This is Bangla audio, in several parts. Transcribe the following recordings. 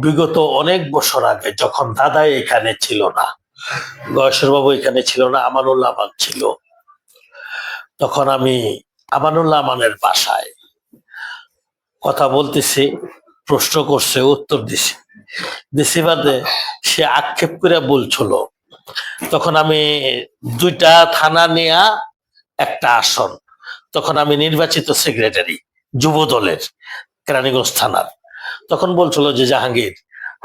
বিগত অনেক বছর আগে যখন দাদাই এখানে ছিল না, গয়েশ্বর বাবু এখানে ছিল না, আমানুল্লাহ আমান ছিল, তখন আমি আমানুল্লাহ আমানের বাসায় কথা বলতেছি, প্রশ্ন করছে, উত্তর দিছি, দিছি বাদে সে আক্ষেপ করে বলছিল, তখন আমি দুইটা থানা নেয়া একটা আসন, তখন আমি নির্বাচিত সেক্রেটারি যুব দলের কেরানীগঞ্জ থানার, তখন বলছিল যে জাহাঙ্গীর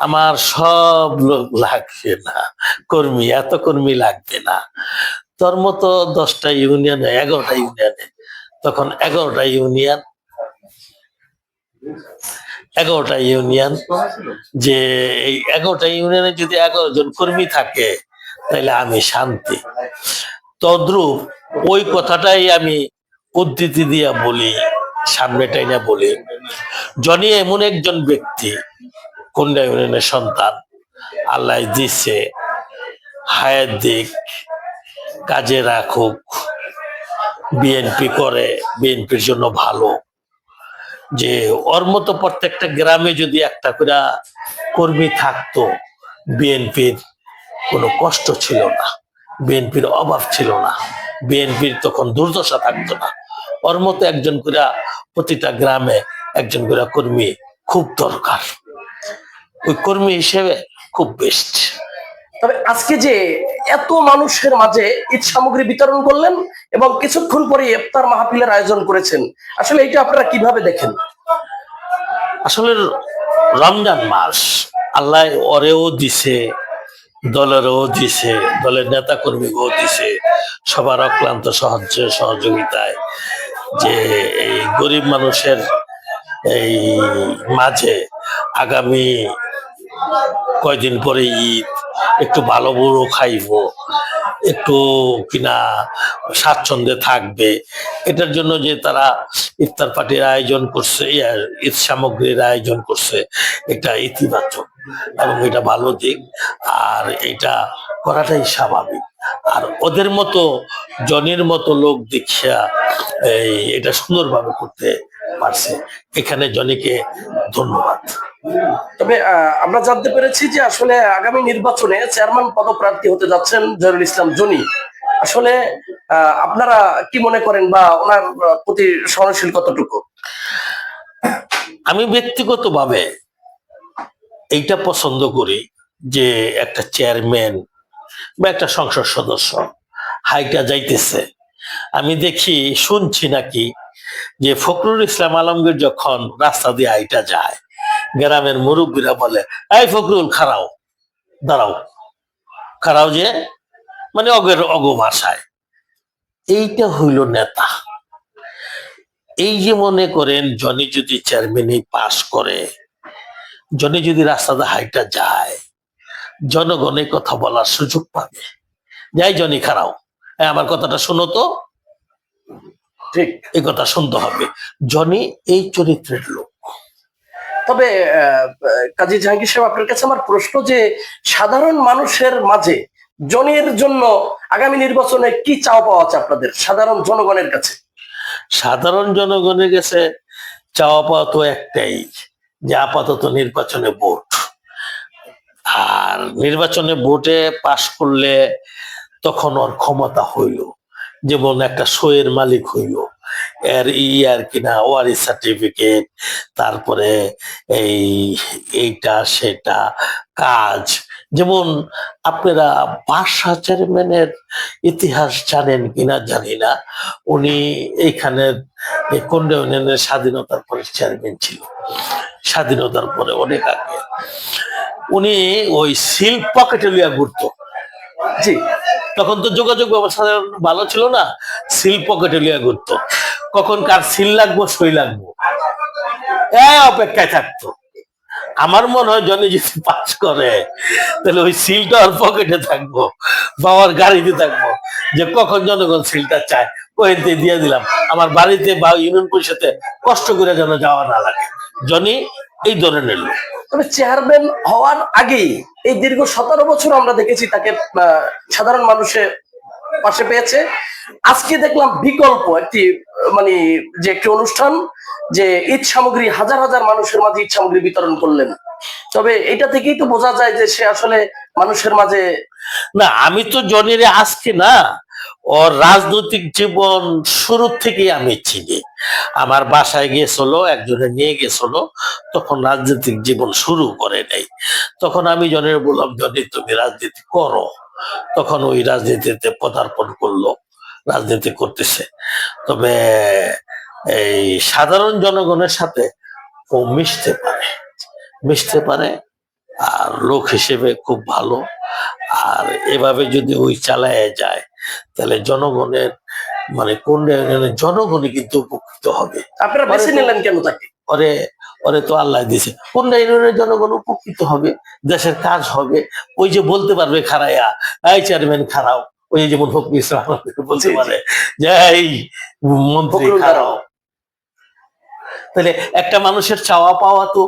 আমার সব লোক লাগবে না, কর্মী এত কর্মী লাগবে না, তোর মতো 10টা ইউনিয়নে 11টা ইউনিয়নে, তখন 11টা ইউনিয়ন, যে এই 11টা ইউনিয়নে যদি 11 জন কর্মী থাকে তাহলে আমি শান্তি। তদ্রূপ ওই কথাটাই আমি উদ্ধৃতি দিয়া বলি, সামনেটাই না বলি, জনি এমন একজন ব্যক্তি, কোন্ডা ইউনিয়নের সন্তান, আল্লাহ দিচ্ছে, হায়াত দিক, কাজে রাখুক, বিএনপি করে, বিএনপির জন্য ভালো, যে ওর মতো প্রত্যেকটা গ্রামে যদি একটা করে কর্মী থাকতো, বিএনপির কোনো কষ্ট ছিল না, বিএনপির অভাব ছিল না, বিএনপির তখন দুর্দশা থাকতো না। ওর মতো একজন করে প্রতিটা গ্রামে একজন করে কর্মী খুব দরকার, ওই কর্মী হিসেবে খুব বেস্ট। তবে আজকে যে এত মানুষের মাঝে ঈদ সামগ্রী বিতরণ করলেন এবং কিছুক্ষণ পরে ইফতার মাহফিলের আয়োজন করেছেন, আসলে এটা আপনারা কিভাবে দেখেন? আসলে রমজান মাস, আল্লাহ ওরেও দিছে, দলেরও দিছে, দলের নেতা কর্মীকেও দিছে, সবার অক্লান্ত সহযোগিতায়, যে এই গরিব মানুষের এই মাঝে আগামী কয়দিন পরে ঈদ, একটু ভালো বড়ো খাইবো, একটু কিনা স্বাচ্ছন্দ্যে থাকবে, এটার জন্য যে তারা ইফতার পার্টির আয়োজন করছে, ঈদ সামগ্রীর আয়োজন করছে, এটা ইতিবাচক এবং এটা ভালো দিক, আর এটা করাটাই স্বাভাবিক। আর ওদের মতো জনের মতো লোক দেখিয়া এটা সুন্দরভাবে করতে পারছে, এখানে জনিকে ধন্যবাদ। তবে আমরা জানতে পেরেছি যে আসলে আগামী নির্বাচনে চেয়ারম্যান পদপ্রার্থী হতে যাচ্ছেন জহিরুল ইসলাম জনি। আসলে আপনারা কি মনে করেন বা ওনার প্রতি সহনশীল কতটুকু? আমি ব্যক্তিগতভাবে এইটা পছন্দ করি যে একটা চেয়ারম্যান বা একটা সংসদ সদস্য হাইটা যাইতেছে, আমি দেখি শুনছি নাকি যে ফখরুল ইসলাম আলমগীর যখন রাস্তা দিয়ে হাইটা যায়, গ্রামের মুরব্বীরা বলে, এই ফখরুল খাড়াও, দাঁড়াও, খাড়াও, যে মানে অগ ভাষায়। এইটা হইল নেতা। এই যে মনে করেন জনি যদি চেয়ারম্যান পাস করে, জনি যদি রাস্তাতে হাইটা যায়, জনগণের কথা বলার সুযোগ পাবে, যাই জনি খারাও, আমার কথাটা শোনো তো, ঠিক এই কথা শুনতে হবে। জনি এই চরিত্রের লোক। তবে কাজী জাহাঙ্গীর সাহেব, আপনার কাছে আমার প্রশ্ন যে সাধারণ মানুষের মাঝে জনের জন্য আগামী নির্বাচনে কি চাওয়া পাওয়া আছে আপনাদের সাধারণ জনগণের কাছে? সাধারণ জনগণের কাছে চাওয়া পাওয়া তো একটাই, যে আপাতত নির্বাচনে ভোট, আর নির্বাচনে ভোটে পাশ করলে তখন ওর ক্ষমতা হইল, যেমন একটা শোয়ের মালিক হইল, এর আর কিনা ওয়ারিস সার্টিফিকেট, তারপরে এইটা সেটা কাজ, যেমন আপনারা বাসা চেয়ারম্যানের ইতিহাস জানেন কিনা জানি না, উনি এইখানের কোন্ডা ইউনিয়নের স্বাধীনতার পরে চেয়ারম্যান ছিল, স্বাধীনতার পরে অনেক আগে, উনি ওই সিল পকেটে লিয়া ঘুরতো। জি, তখন তো যোগাযোগ ব্যবস্থা ভালো ছিল না, সিল পকেটে লিয়া ঘুরতো, কখন কার সিল লাগবো সই লাগবো অপেক্ষায় থাকতো। আমার মনে হয় জনি যদি পাস করে তাহলে ওই সিলটা ওর পকেটে থাকবো বা ওর গাড়িতে থাকবো, যে কখন জনগণ সিলটা চায় ওইতে দিয়ে দিলাম, আমার বাড়িতে বা ইউনিয়ন পরিষদে কষ্ট করে যেন যাওয়া না লাগে। জনি এই ধরনের লোক। তবে চেয়ারম্যান হওয়ার আগেই এই দীর্ঘ 17 বছর আমরা দেখেছি তাকে সাধারণ মানুষে পাশে পেয়েছে। আজকে দেখলাম বিকল্প একটি মানে যে একটি অনুষ্ঠান, যে ঈদ সামগ্রী হাজার হাজার মানুষের মাঝে ঈদ সামগ্রী বিতরণ করলেন। তবে এটা থেকেই তো বোঝা যায় যে সে আসলে মানুষের মাঝে। না, আমি তো জনিরে আজকে না, ওর রাজনৈতিক জীবন শুরু থেকেই আমি চিনি। আমার বাসায় গেছিল, একজনে নিয়ে গেছিল, তখন রাজনৈতিক জীবন শুরু করে নাই। তখন আমি জনের বললাম, জনি তুমি রাজনীতি করো। তখন ওই রাজনীতিতে পদার্পণ করলো, রাজনীতি করতেছে। তবে এই সাধারণ জনগণের সাথে ও মিশতে পারে, আর লোক হিসেবে খুব ভালো। আর এভাবে যদি ওই চালায় যায়, তাহলে জনগণের মানে কোন জনগণই কিন্তু উপকৃত হবে। আপনারা বেছে নিলেন কেন তাকে? ওরে ওরে তো আল্লাহ দিছে, কোন ইউনিয়নের জনগণ উপকৃত হবে, দেশের কাজ হবে। ওই যে বলতে পারবে খারাইয়া, এই চেয়ারম্যান খারাও, ওই যেমন ফখরুল ইসলাম বলতে পারে যে এই মন্ত্রী খারাও। তাহলে একটা মানুষের চাওয়া পাওয়া তো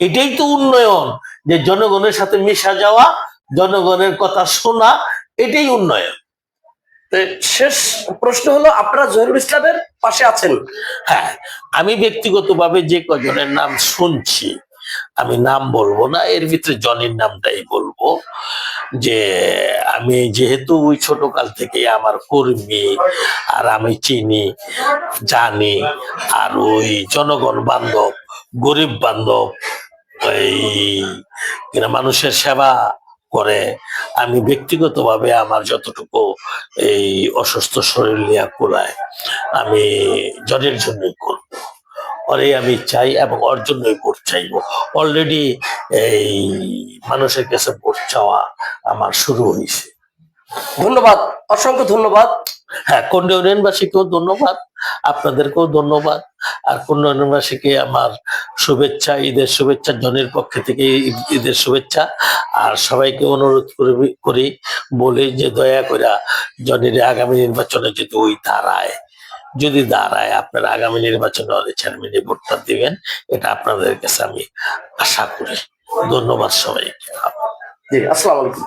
এটাই তো উন্নয়ন, যে জনগণের সাথে মিশা যাওয়া, জনগণের কথা শোনা, এটাই উন্নয়ন। শেষ প্রশ্ন হলো, আপনারা জহিরুল ইসলামের পাশে আছেন? হ্যাঁ, আমি ব্যক্তিগতভাবে যে কজনের নাম শুনছি, আমি নাম বলবো না, এর ভিতরে জনির নামটাই বলবো। যে আমি যেহেতু ওই ছোট কাল থেকে আমার কর্মী, আর আমি চিনি জানি, আর ওই জনগণ বান্ধব, গরিব বান্ধব, এই মানুষের সেবা করে। আমি ব্যক্তিগতভাবে আমার যতটুকু এই অসুস্থ শরীর নিয়ে কোলায়, আমি জনের জন্যই করব, ওরে আমি চাই এবং ওর জন্যই ভোট চাইবো। অলরেডি এই মানুষের কাছে ভোট চাওয়া আমার শুরু হয়েছে। ধন্যবাদ, অসংখ্য ধন্যবাদ। হ্যাঁ, কোন্ড ইউনিয়নবাসীকেও ধন্যবাদ, আপনাদেরকেও ধন্যবাদ। আর কোন্ড ইউনিয়নবাসীকে আমার শুভেচ্ছা, ঈদের শুভেচ্ছা, জনের পক্ষ থেকে ঈদের শুভেচ্ছা। আর সবাইকে অনুরোধ করি বলি যে দয়া করে জনের আগামী নির্বাচনে যদি দাঁড়ায় আপনারা আগামী নির্বাচনে চেয়ারম্যানে ভোটটা দিবেন, এটা আপনাদের কাছে আমি আশা করি। ধন্যবাদ সবাইকে। জি, আসসালামু আলাইকুম।